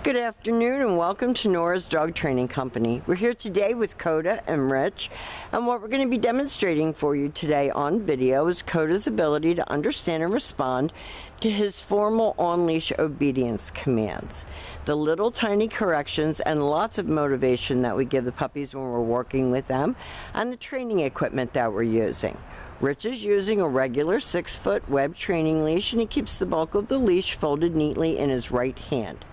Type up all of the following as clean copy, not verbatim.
Good afternoon and welcome to Nora's Dog Training Company. We're here today with Koda and Rich, and what we're going to be demonstrating for you today on video is Koda's ability to understand and respond to his formal on-leash obedience commands. The little tiny corrections and lots of motivation that we give the puppies when we're working with them, and the training equipment that we're using. Rich is using a regular 6-foot web training leash, and he keeps the bulk of the leash folded neatly in his right hand.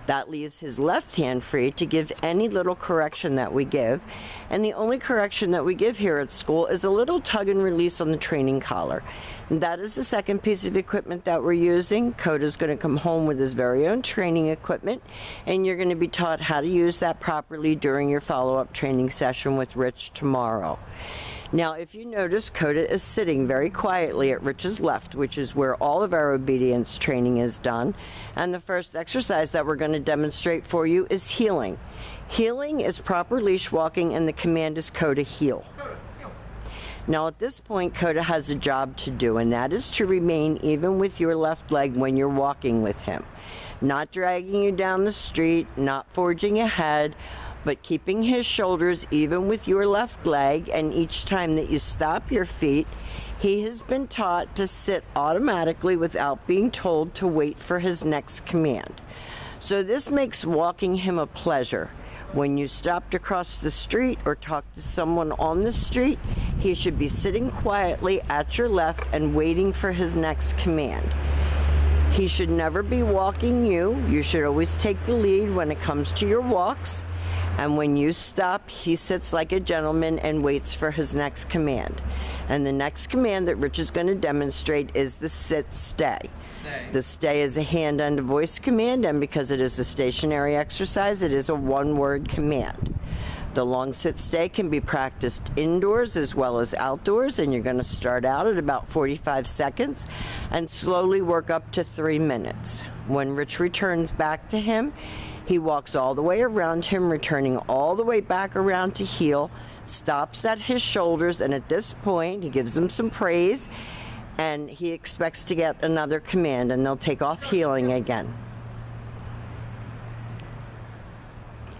That leaves his left hand free to give any little correction that we give. And the only correction that we give here at school is a little tug and release on the training collar. And that is the second piece of equipment that we're using. Koda's going to come home with his very own training equipment, and you're going to be taught how to use that properly during your follow-up training session with Rich tomorrow. Now, if you notice, Koda is sitting very quietly at Rich's left, which is where all of our obedience training is done. And the first exercise that we're going to demonstrate for you is heeling. Heeling is proper leash walking, and the command is Koda heel. Now, at this point, Koda has a job to do, and that is to remain even with your left leg when you're walking with him. Not dragging you down the street, not forging ahead, but keeping his shoulders even with your left leg, and each time that you stop your feet, he has been taught to sit automatically without being told to wait for his next command. So this makes walking him a pleasure. When you stop to cross the street or talk to someone on the street, he should be sitting quietly at your left and waiting for his next command. He should never be walking you. You should always take the lead when it comes to your walks. And when you stop, he sits like a gentleman and waits for his next command. And the next command that Rich is going to demonstrate is the sit-stay. The stay is a hand and a voice command, and because it is a stationary exercise, it is a one-word command. The long sit-stay can be practiced indoors as well as outdoors, and you're going to start out at about 45 seconds and slowly work up to 3 minutes. When Rich returns back to him, he walks all the way around him, returning all the way back around to heel, stops at his shoulders, and at this point, he gives him some praise, and he expects to get another command, and they'll take off heeling again.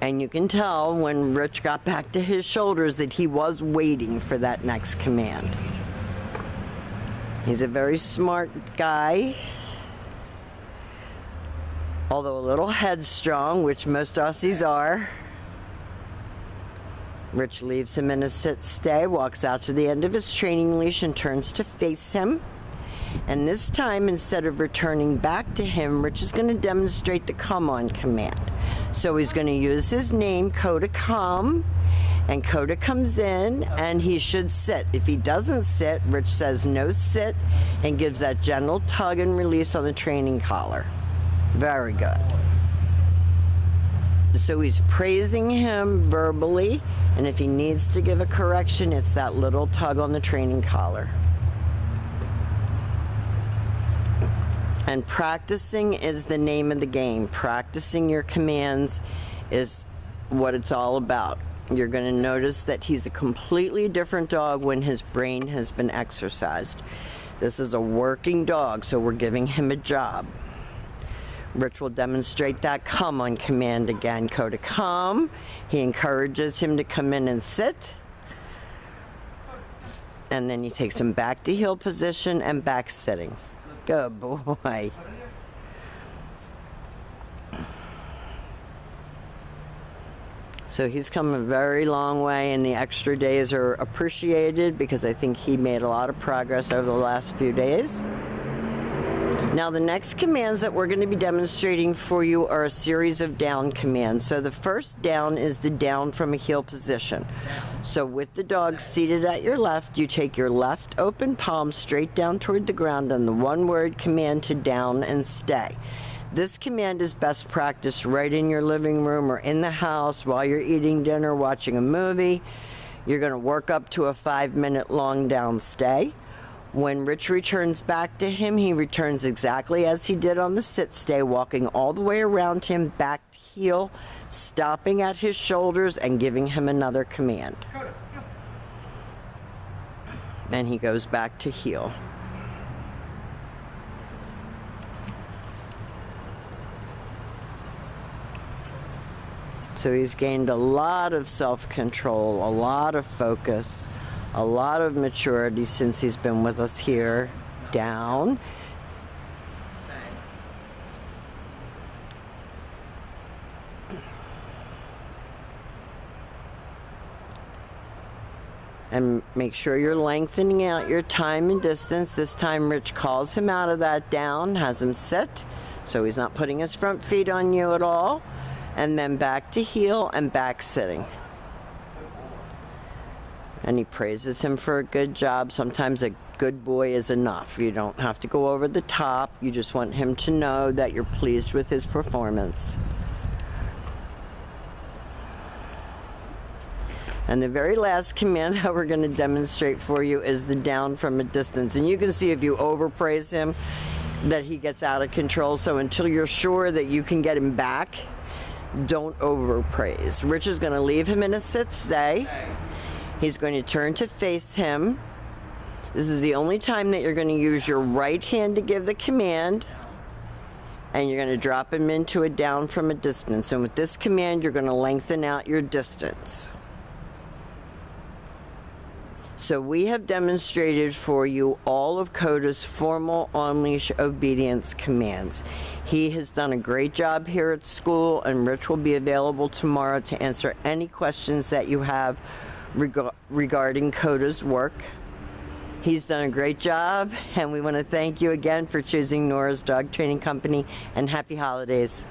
And you can tell when Rich got back to his shoulders that he was waiting for that next command. He's a very smart guy, although a little headstrong, which most Aussies are. Rich leaves him in a sit-stay, walks out to the end of his training leash and turns to face him. And this time, instead of returning back to him, Rich is going to demonstrate the come-on command. So he's going to use his name, Koda come, and Koda comes in, and he should sit. If he doesn't sit, Rich says no sit, and gives that gentle tug and release on the training collar. Very good. So he's praising him verbally, and if he needs to give a correction, it's that little tug on the training collar. And practicing is the name of the game. Practicing your commands is what it's all about. You're going to notice that he's a completely different dog when his brain has been exercised. This is a working dog, so we're giving him a job. Rich will demonstrate that come on command again. Koda come. He encourages him to come in and sit. And then he takes him back to heel position and back sitting. Good boy. So he's come a very long way, and the extra days are appreciated because I think he made a lot of progress over the last few days. Now, the next commands that we're going to be demonstrating for you are a series of down commands. So the first down is the down from a heel position. So with the dog seated at your left, you take your left open palm straight down toward the ground on the one-word command to down and stay. This command is best practiced right in your living room or in the house while you're eating dinner, watching a movie. You're going to work up to a 5-minute long down stay. When Rich returns back to him, he returns exactly as he did on the sit-stay, walking all the way around him, back to heel, stopping at his shoulders and giving him another command. And he goes back to heel. So he's gained a lot of self-control, a lot of focus, a lot of maturity since he's been with us here. Down. And make sure you're lengthening out your time and distance. This time Rich calls him out of that down, has him sit, so he's not putting his front feet on you at all. And then back to heel and back sitting. And he praises him for a good job. Sometimes a good boy is enough. You don't have to go over the top. You just want him to know that you're pleased with his performance. And the very last command that we're going to demonstrate for you is the down from a distance. And you can see if you overpraise him that he gets out of control. So until you're sure that you can get him back, don't overpraise. Rich is going to leave him in a sit stay. He's going to turn to face him. This is the only time that you're going to use your right hand to give the command. And you're going to drop him into a down from a distance. And with this command, you're going to lengthen out your distance. So we have demonstrated for you all of Koda's formal on-leash obedience commands. He has done a great job here at school, and Rich will be available tomorrow to answer any questions that you have regarding Koda's work. He's done a great job, and we want to thank you again for choosing Nora's Dog Training Company, and happy holidays.